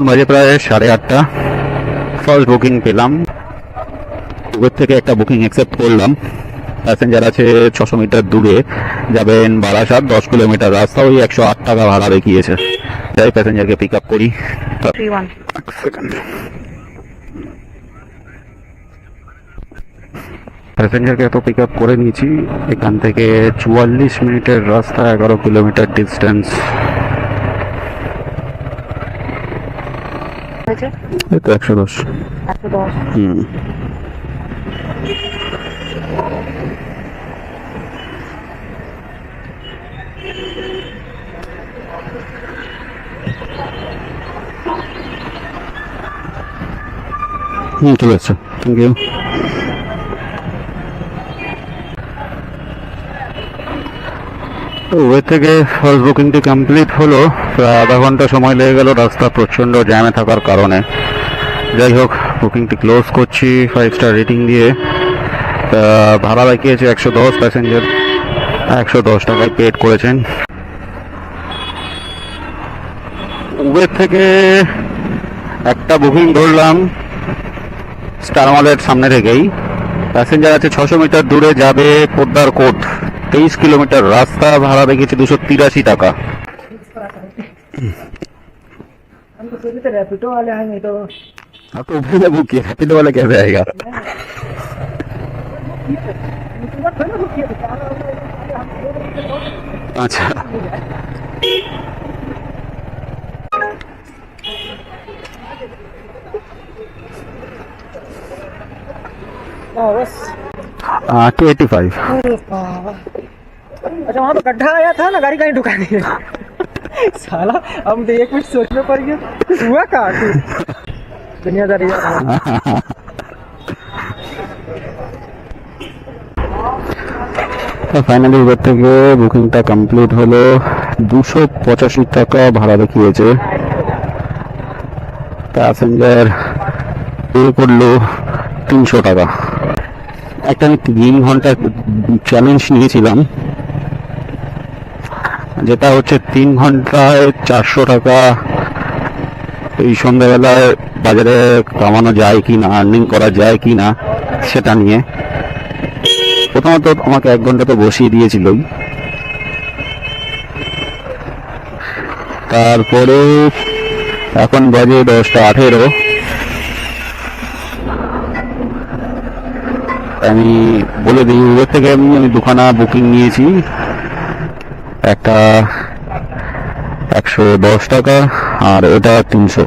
বাজে প্রায় 8:30। First booking পেলাম, উবের থেকে একটা বুকিং অ্যাকসেপ্ট করলাম। প্যাসেঞ্জার আছে 600 মিটার দূরে, যাবেন বারাসাত, 10 কিলোমিটার রাস্তা, ওই 108 টাকা ভাড়া দেখিয়েছে। যাই প্যাসেঞ্জারকে পিক আপ করি। প্যাসেঞ্জারকে তো পিক আপ করে নিয়েছি। এখান থেকে 44 মিনিটের রাস্তা, 11 কিলোমিটার ডিস্টেন্স। এই তো 110। হুম, ঠিক আছে, থ্যাংক ইউ। তো ওয়ে থেকে ফার্স্ট বুকিংটি কমপ্লিট হলো। প্রায় আধা ঘন্টা সময় লেগে গেল রাস্তা প্রচণ্ড জ্যামে থাকার কারণে। যাই হোক, বুকিংটি ক্লোজ করছি 5 স্টার রেটিং দিয়ে। ভাড়া দেখিয়েছে 110, প্যাসেঞ্জার 110 টাকায় পেড করেছেন। উবের থেকে একটা বুকিং ধরলাম স্টার মলের সামনে থেকেই। প্যাসেঞ্জার আছে 600 মিটার দূরে, যাবে পোদ্দার কোট, 23 কিলোমিটার রাস্তা, ভাড়া দেখিয়েছে 283 টাকা। रैपिडो वाले आएंगे तो आप तो उबर में बुक किया, रैपिडो वाला कैसे आएगा? अच्छा, बस 285। अच्छा वहाँ पे गड्ढा आया था ना, गाड़ी कहीं ढुका दी है। साला हम तो 1 मिनट सोचने पड़ गए हुआ का दुनियादारी। ফাইনালি উবার থেকে বুকিংটা কমপ্লিট হলো। 285 টাকা ভাড়া দেখিয়েছে। প্যাসেঞ্জার পে করলো 300 টাকা। একটা আমি 3 ঘন্টা চ্যালেঞ্জ নিয়েছিলাম, যেটা হচ্ছে 3 ঘন্টায় 400 টাকা এই সন্ধ্যাবেলায় বাজারে কামানো যায় কি না, আর্নিং করা যায় কি না, সেটা নিয়ে। প্রথমত আমাকে 1 ঘন্টা তো বসিয়ে দিয়েছিলই, তারপরে এখন বাজে 10:18। আমি বলে দিই, উবের থেকে আমি 2খানা বুকিং নিয়েছি। একটা 110 টাকা আর এটা 300।